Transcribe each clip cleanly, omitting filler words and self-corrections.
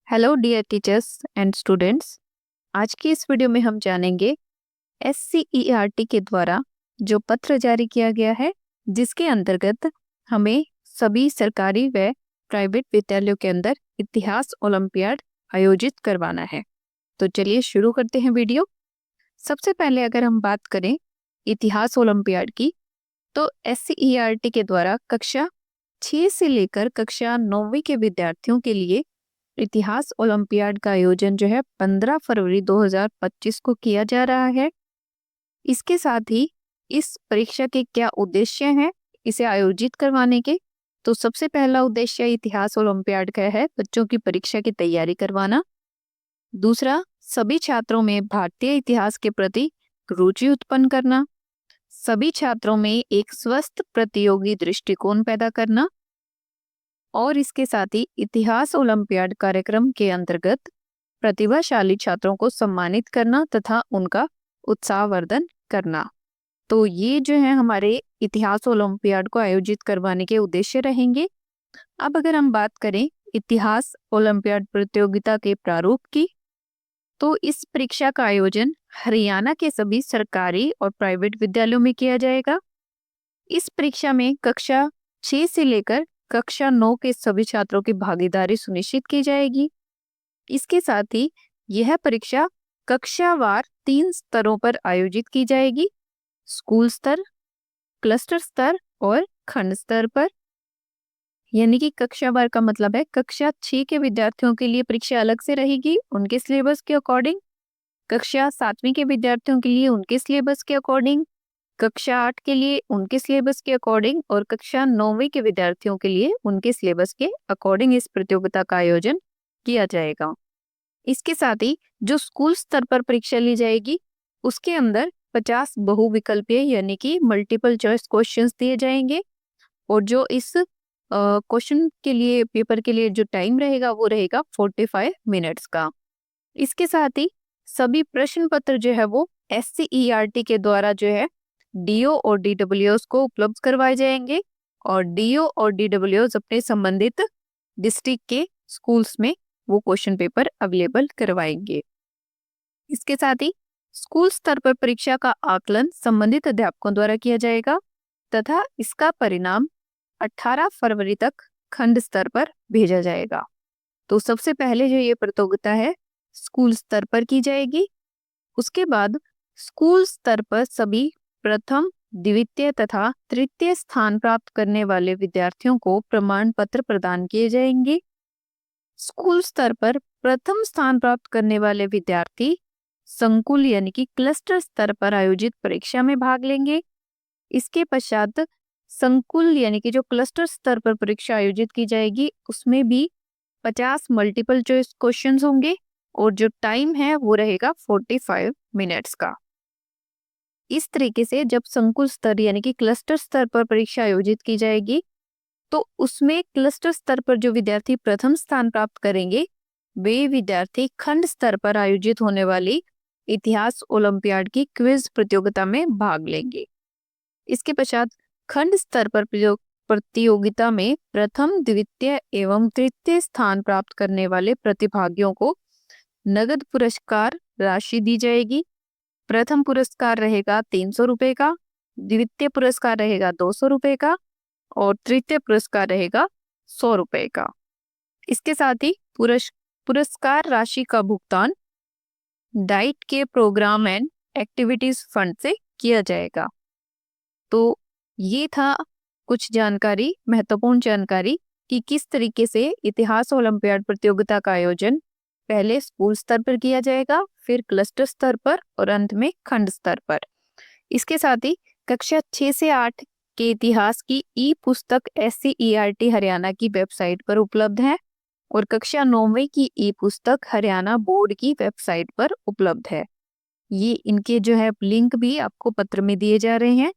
Hello dear teachers and students. आज की इस वीडियो में हम जानेंगे SCERT के द्वारा जो पत्र जारी किया गया है, जिसके अंतर्गत हमें सभी सरकारी व प्राइवेट विद्यालयों के अंदर इतिहास ओलंपियाड आयोजित करवाना है। तो चलिए शुरू करते हैं वीडियो। सबसे पहले अगर हम बात करें इतिहास ओलंपियाड की, तो SCERT के द्वारा कक्षा 6 से लेकर कक्षा 9वीं के विद्यार्थियों के लिए इतिहास ओलंपियाड का आयोजन जो है 15 फरवरी 2025 को किया जा रहा है। इसके साथ ही इस परीक्षा के क्या उद्देश्य हैं इसे आयोजित करवाने के, तो सबसे पहला उद्देश्य इतिहास ओलंपियाड का है बच्चों की परीक्षा की तैयारी करवाना। दूसरा, सभी छात्रों में भारतीय इतिहास के प्रति रुचि उत्पन्न करना। सभी छात्रों में एक स्वस्थ प्रतियोगी दृष्टिकोण पैदा करना। और इसके साथ ही इतिहास ओलंपियाड कार्यक्रम के अंतर्गत प्रतिभाशाली छात्रों को सम्मानित करना तथा उनका उत्साहवर्धन करना। तो ये जो है हमारे इतिहास ओलंपियाड को आयोजित करवाने के उद्देश्य रहेंगे। अब अगर हम बात करें इतिहास ओलंपियाड प्रतियोगिता के प्रारूप की, तो इस परीक्षा का आयोजन हरियाणा के सभी सरकारी और प्राइवेट विद्यालयों में किया जाएगा। इस परीक्षा में कक्षा 6 से लेकर कक्षा 9 के सभी छात्रों की भागीदारी सुनिश्चित की जाएगी। इसके साथ ही यह परीक्षा कक्षावार 3 स्तरों पर आयोजित की जाएगी: स्कूल स्तर, क्लस्टर स्तर और खंड स्तर पर। यानी कि कक्षावार का मतलब है कक्षा 6 के विद्यार्थियों के लिए परीक्षा अलग से रहेगी उनके सिलेबस के अकॉर्डिंग, कक्षा 7वीं के विद्यार्थियों के लिए उनके सिलेबस के अकॉर्डिंग, कक्षा 8 के लिए उनके सिलेबस के अकॉर्डिंग और कक्षा 9वीं के विद्यार्थियों के लिए उनके सिलेबस के अकॉर्डिंग इस प्रतियोगिता का आयोजन किया जाएगा। इसके साथ ही जो स्कूल स्तर पर परीक्षा ली जाएगी उसके अंदर 50 बहुविकल्पीय यानी कि मल्टीपल चॉइस क्वेश्चंस दिए जाएंगे और जो इस क्वेश्चन के लिए पेपर के लिए जो टाइम रहेगा वो रहेगा 45 मिनट्स का। इसके साथ ही सभी प्रश्न पत्र जो है वो SCERT के द्वारा जो है DO और DWOs को उपलब्ध करवाए जाएंगे और DO और DWOs अपने संबंधित डिस्ट्रिक्ट के स्कूल्स में वो क्वेश्चन पेपर अवेलेबल करवाएंगे। इसके साथ ही स्कूल स्तर पर परीक्षा का आकलन संबंधित अध्यापकों द्वारा किया जाएगा तथा इसका परिणाम 18 फरवरी तक खंड स्तर पर भेजा जाएगा। तो सबसे पहले जो ये प्रतियोगिता है स्कूल स्तर पर की जाएगी। उसके बाद स्कूल स्तर पर सभी प्रथम, द्वितीय तथा तृतीय स्थान प्राप्त करने वाले विद्यार्थियों को प्रमाण पत्र प्रदान किए जाएंगे। स्कूल स्तर पर प्रथम स्थान प्राप्त करने वाले विद्यार्थी संकुल यानी कि क्लस्टर स्तर पर आयोजित परीक्षा में भाग लेंगे। इसके पश्चात संकुल यानी कि जो क्लस्टर स्तर पर परीक्षा आयोजित की जाएगी उसमें भी 50 मल्टीपल चॉइस क्वेश्चंस होंगे और जो टाइम है वो रहेगा 45 मिनट्स का। इस तरीके से जब संकुल स्तर यानी कि क्लस्टर स्तर पर परीक्षा आयोजित की जाएगी तो उसमें क्लस्टर स्तर पर जो विद्यार्थी प्रथम स्थान प्राप्त करेंगे वे विद्यार्थी खंड स्तर पर आयोजित होने वाली इतिहास ओलंपियाड की क्विज प्रतियोगिता में भाग लेंगे। इसके पश्चात खंड स्तर पर प्रतियोगिता में प्रथम, द्वितीय एवं तृतीय स्थान प्राप्त करने वाले प्रतिभागियों को नगद पुरस्कार राशि दी जाएगी। प्रथम पुरस्कार रहेगा 300 रुपए का, द्वितीय पुरस्कार रहेगा 200 रुपए का और तृतीय पुरस्कार रहेगा 100 रुपए का। इसके साथ ही पुरस्कार राशि का भुगतान डाइट के प्रोग्राम एंड एक्टिविटीज फंड से किया जाएगा। तो ये था कुछ जानकारी, महत्वपूर्ण जानकारी कि किस तरीके से इतिहास ओलंपियाड प्रतियोगिता का आयोजन पहले स्कूल स्तर पर किया जाएगा, फिर क्लस्टर स्तर पर और अंत में खंड स्तर पर। इसके साथ ही कक्षा 6 से 8 के इतिहास की ई पुस्तक SCERT हरियाणा की वेबसाइट पर उपलब्ध है और कक्षा 9वीं की ई पुस्तक हरियाणा बोर्ड की वेबसाइट पर उपलब्ध है। ये इनके जो है लिंक भी आपको पत्र में दिए जा रहे हैं।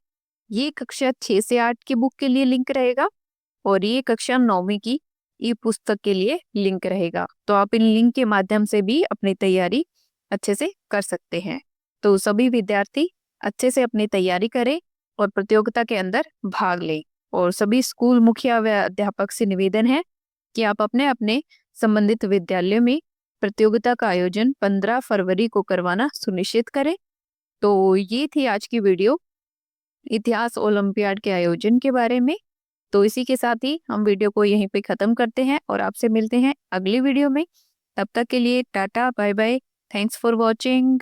ये कक्षा 6 से 8 की बुक के लिए लिंक रहेगा और ये कक्षा 9वीं की ई पुस्तक के लिए लिंक रहेगा। तो आप इन लिंक के माध्यम से भी अपनी तैयारी अच्छे से कर सकते हैं। तो सभी विद्यार्थी अच्छे से अपनी तैयारी करें और प्रतियोगिता के अंदर भाग लें। और सभी स्कूल मुखिया व अध्यापक से निवेदन है कि आप अपने अपने संबंधित विद्यालय में प्रतियोगिता का आयोजन 15 फरवरी को करवाना सुनिश्चित करें। तो ये थी आज की वीडियो इतिहास ओलंपियाड के आयोजन के बारे में। तो इसी के साथ ही हम वीडियो को यहीं पे ख़त्म करते हैं और आपसे मिलते हैं अगली वीडियो में। तब तक के लिए tata bye bye, thanks for watching.